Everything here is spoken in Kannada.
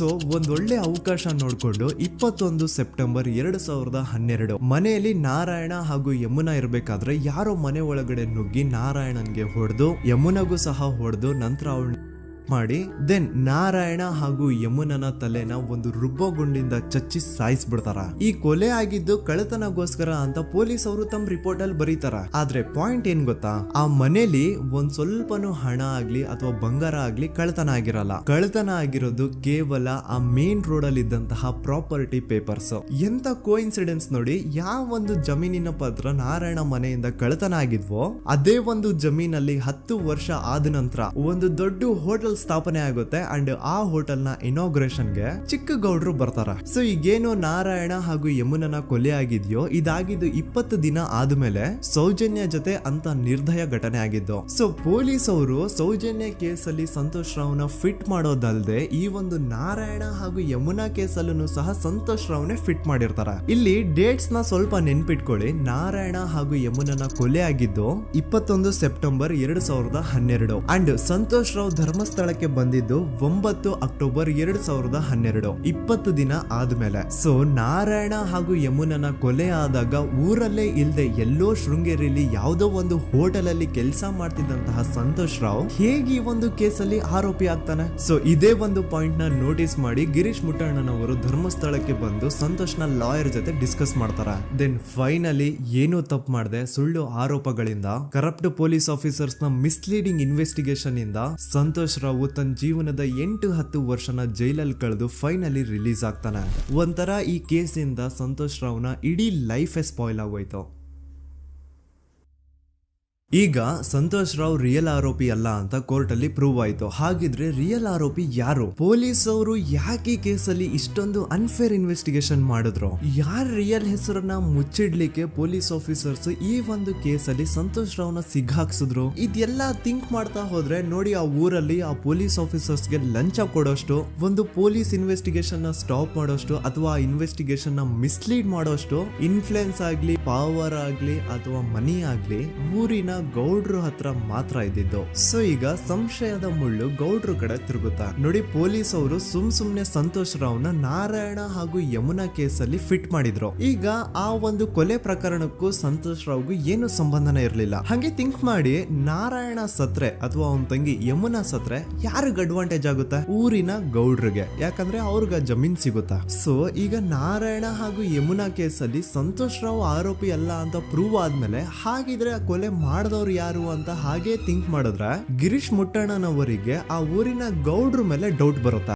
ಸೊ ಒಂದೊಳ್ಳೆ ಅವಕಾಶ ನೋಡ್ಕೊಂಡು 21 ಸೆಪ್ಟೆಂಬರ್ 2012 ಮನೆಯಲ್ಲಿ ನಾರಾಯಣ ಹಾಗೂ ಯಮುನಾ ಇರ್ಬೇಕಾದ್ರೆ ಯಾರೋ ಮನೆ ಒಳಗಡೆ ನುಗ್ಗಿ ನಾರಾಯಣನ್ಗೆ ಹೊಡೆದು ಯಮುನಾಗೂ ಸಹ ಹೊಡೆದು ನಂತರ ಅವಳು ಮಾಡಿ ದೆನ್ ನಾರಾಯಣ ಹಾಗೂ ಯಮುನನ ತಲೆನ ಒಂದು ರುಬ್ಬಗುಂಡಿಂದ ಚಚ್ಚಿ ಸಾಯಿಸ್ಬಿಡ್ತಾರ. ಈ ಕೊಲೆ ಆಗಿದ್ದು ಕಳ್ಳತನಗೋಸ್ಕರ ಅಂತ ಪೊಲೀಸ್ ಅವರು ತಮ್ಮ ರಿಪೋರ್ಟ್ ಅಲ್ಲಿ ಬರೀತಾರ. ಆದ್ರೆ ಪಾಯಿಂಟ್ ಏನ್ ಗೊತ್ತಾ, ಆ ಮನೇಲಿ ಒಂದ್ ಸ್ವಲ್ಪನೂ ಹಣ ಆಗ್ಲಿ ಅಥವಾ ಬಂಗಾರ ಆಗ್ಲಿ ಕಳ್ಳತನ ಆಗಿರಲ್ಲ. ಕಳ್ಳತನ ಆಗಿರೋದು ಕೇವಲ ಆ ಮೇನ್ ರೋಡ್ ಅಲ್ಲಿ ಇದ್ದಂತಹ ಪ್ರಾಪರ್ಟಿ ಪೇಪರ್ಸ್. ಎಂತ ಕೋಇನ್ಸಿಡೆನ್ಸ್ ನೋಡಿ, ಯಾವ ಒಂದು ಜಮೀನಿನ ಪತ್ರ ನಾರಾಯಣ ಮನೆಯಿಂದ ಕಳ್ಳತನ ಆಗಿದ್ವೋ ಅದೇ ಒಂದು ಜಮೀನಲ್ಲಿ 10 ವರ್ಷ ಆದ ನಂತರ ಒಂದು ದೊಡ್ಡ ಹೋಟೆಲ್ ಸ್ಥಾಪನೆ ಆಗುತ್ತೆ ಅಂಡ್ ಆ ಹೋಟೆಲ್ ನ ಇನಾಗ್ರೇಷನ್ ಗೆ ಚಿಕ್ಕ ಗೌಡ್ರು ಬರ್ತಾರ. ಸೊ ಈಗೇನು ನಾರಾಯಣ ಹಾಗೂ ಯಮುನನ ಕೊಲೆ ಆಗಿದ್ಯೋ ಇದಾಗಿದ್ದು 20 ದಿನ ಆದ್ಮೇಲೆ ಸೌಜನ್ಯ ಜೊತೆ ಅಂತ ನಿರ್ದಯ ಘಟನೆ ಆಗಿದ್ದು. ಸೊ ಪೊಲೀಸ್ ಅವರು ಸೌಜನ್ಯ ಕೇಸಲ್ಲಿ ಸಂತೋಷ್ ರಾವ್ನ ಫಿಟ್ ಮಾಡೋದಲ್ದೆ ಈ ಒಂದು ನಾರಾಯಣ ಹಾಗೂ ಯಮುನಾ ಕೇಸಲ್ಲೂ ಸಹ ಸಂತೋಷ್ ರಾವ್ನೆ ಫಿಟ್ ಮಾಡಿರ್ತಾರ. ಇಲ್ಲಿ ಡೇಟ್ಸ್ ನ ಸ್ವಲ್ಪ ನೆನ್ಪಿಟ್ಕೊಳ್ಳಿ. ನಾರಾಯಣ ಹಾಗೂ ಯಮುನನ ಕೊಲೆ ಆಗಿದ್ದು 21 ಸೆಪ್ಟೆಂಬರ್ 2012 ಅಂಡ್ ಸಂತೋಷ್ ರಾವ್ ಧರ್ಮಸ್ಥಳಕ್ಕೆ ಬಂದಿದ್ದು 9 ಅಕ್ಟೋಬರ್ 2012, 20 ದಿನ ಆದ್ಮೇಲೆ. ಸೊ ನಾರಾಯಣ ಹಾಗೂ ಯಮುನನ ಕೊಲೆ ಆದಾಗ ಊರಲ್ಲೇ ಇಲ್ದೆ ಎಲ್ಲೋ ಶೃಂಗೇರಿಯಲ್ಲಿ ಯಾವುದೋ ಒಂದು ಹೋಟೆಲ್ ಅಲ್ಲಿ ಕೆಲಸ ಮಾಡ್ತಿದ್ದಂತಹ ಸಂತೋಷ್ ರಾವ್ ಹೇಗೆ ಈ ಒಂದು ಕೇಸಲ್ಲಿ ಆರೋಪಿ ಆಗ್ತಾನೆ? ಸೊ ಇದೇ ಒಂದು ಪಾಯಿಂಟ್ ನ ನೋಟಿಸ್ ಮಾಡಿ ಗಿರೀಶ್ ಮುಟ್ಟಣ್ಣನವರು ಧರ್ಮಸ್ಥಳಕ್ಕೆ ಬಂದು ಸಂತೋಷ್ ನ ಲಾಯರ್ ಜೊತೆ ಡಿಸ್ಕಸ್ ಮಾಡ್ತಾರ. ದೆನ್ ಫೈನಲಿ ಏನೋ ತಪ್ಪು ಮಾಡದೆ ಸುಳ್ಳು ಆರೋಪಗಳಿಂದ ಕರಪ್ಟ್ ಪೊಲೀಸ್ ಆಫೀಸರ್ಸ್ ನ ಮಿಸ್ಲೀಡಿಂಗ್ ಇನ್ವೆಸ್ಟಿಗೇಷನ್ ಇಂದ ಸಂತೋಷ್ ರಾವ್ ತನ್ನ ಜೀವನದ 8-10 ವರ್ಷನ ಜೈಲಲ್ಲಿ ಕಳೆದು ಫೈನಲಿ ರಿಲೀಸ್ ಆಗ್ತಾನೆ. ಒಂಥರ ಈ ಕೇಸಿಂದ ಸಂತೋಷ್ ರಾವ್ನ ಇಡೀ ಲೈಫೇ ಸ್ಪಾಯ್ಲ್ ಆಗೋಯ್ತು. ಈಗ ಸಂತೋಷ್ ರಾವ್ ರಿಯಲ್ ಆರೋಪಿ ಅಲ್ಲ ಅಂತ ಕೋರ್ಟ್ ಅಲ್ಲಿ ಪ್ರೂವ್ ಆಯ್ತು. ಹಾಗಿದ್ರೆ ರಿಯಲ್ ಆರೋಪಿ ಯಾರು? ಪೊಲೀಸ್ ಅವರು ಯಾಕೆ ಕೇಸಲ್ಲಿ ಇಷ್ಟೊಂದು ಅನ್ಫೇರ್ ಇನ್ವೆಸ್ಟಿಗೇಷನ್ ಮಾಡಿದ್ರು? ಯಾರ ರಿಯಲ್ ಹೆಸರನ್ನ ಮುಚ್ಚಿಡ್ಲಿಕ್ಕೆ ಪೊಲೀಸ್ ಆಫೀಸರ್ಸ್ ಈ ಒಂದು ಕೇಸಲ್ಲಿ ಸಂತೋಷ್ ರಾವ್ನ ಸಿಗ್ಹಾಕ್ಸಿದ್ರು? ಇದೆಲ್ಲ ಥಿಂಕ್ ಮಾಡ್ತಾ ಹೋದ್ರೆ ನೋಡಿ, ಆ ಊರಲ್ಲಿ ಆ ಪೊಲೀಸ್ ಆಫೀಸರ್ಸ್ಗೆ ಲಂಚ ಕೊಡೋಷ್ಟು, ಒಂದು ಪೊಲೀಸ್ ಇನ್ವೆಸ್ಟಿಗೇಷನ್ ನ ಸ್ಟಾಪ್ ಮಾಡೋಷ್ಟು ಅಥವಾ ಇನ್ವೆಸ್ಟಿಗೇಷನ್ ನ ಮಿಸ್ಲೀಡ್ ಮಾಡೋಷ್ಟು ಇನ್ಫ್ಲುಯೆನ್ಸ್ ಆಗ್ಲಿ, ಪವರ್ ಆಗ್ಲಿ ಅಥವಾ ಮನಿ ಆಗ್ಲಿ ಊರಿನ ಗೌಡ್ರು ಹತ್ರ ಮಾತ್ರ ಇದ್ದಿದ್ದು. ಸೊ ಈಗ ಸಂಶಯದ ಮುಳ್ಳು ಗೌಡ್ರು ಕಡೆ ತಿರುಗುತ್ತಾ. ನೋಡಿ, ಪೊಲೀಸ್ ಅವರು ಸುಮ್ನೆ ಸಂತೋಷ್ ರಾವ್ನ ನಾರಾಯಣ ಹಾಗೂ ಯಮುನಾ ಕೇಸಲ್ಲಿ ಫಿಟ್ ಮಾಡಿದ್ರು. ಈಗ ಆ ಒಂದು ಕೊಲೆ ಪ್ರಕರಣಕ್ಕೂ ಸಂತೋಷ್ ರಾವ್ಗೂ ಏನು ಸಂಬಂಧನೇ ಇರ್ಲಿಲ್ಲ. ಹಂಗೆ ಥಿಂಕ್ ಮಾಡಿ, ನಾರಾಯಣ ಸತ್ರೆ ಅಥವಾ ಅವನ ತಂಗಿ ಯಮುನಾ ಸತ್ರೆ ಯಾರಿಗ ಅಡ್ವಾಂಟೇಜ್ ಆಗುತ್ತೆ? ಊರಿನ ಗೌಡ್ರಿಗೆ, ಯಾಕಂದ್ರೆ ಅವ್ರಿಗೆ ಜಮೀನ್ ಸಿಗುತ್ತಾ. ಸೊ ಈಗ ನಾರಾಯಣ ಹಾಗೂ ಯಮುನಾ ಕೇಸಲ್ಲಿ ಸಂತೋಷ್ ರಾವ್ ಆರೋಪಿ ಅಲ್ಲ ಅಂತ ಪ್ರೂವ್ ಆದ್ಮೇಲೆ ಹಾಗಿದ್ರೆ ಆ ಕೊಲೆ ಮಾಡಿದವ್ರು ಯಾರು ಅಂತ ಹಾಗೆ ಥಿಂಕ್ ಮಾಡಿದ್ರೆ ಗಿರೀಶ್ ಮುಟ್ಟಣ್ಣನವರಿಗೆ ಆ ಊರಿನ ಗೌಡ್ರ ಮೇಲೆ ಡೌಟ್ ಬರುತ್ತೆ.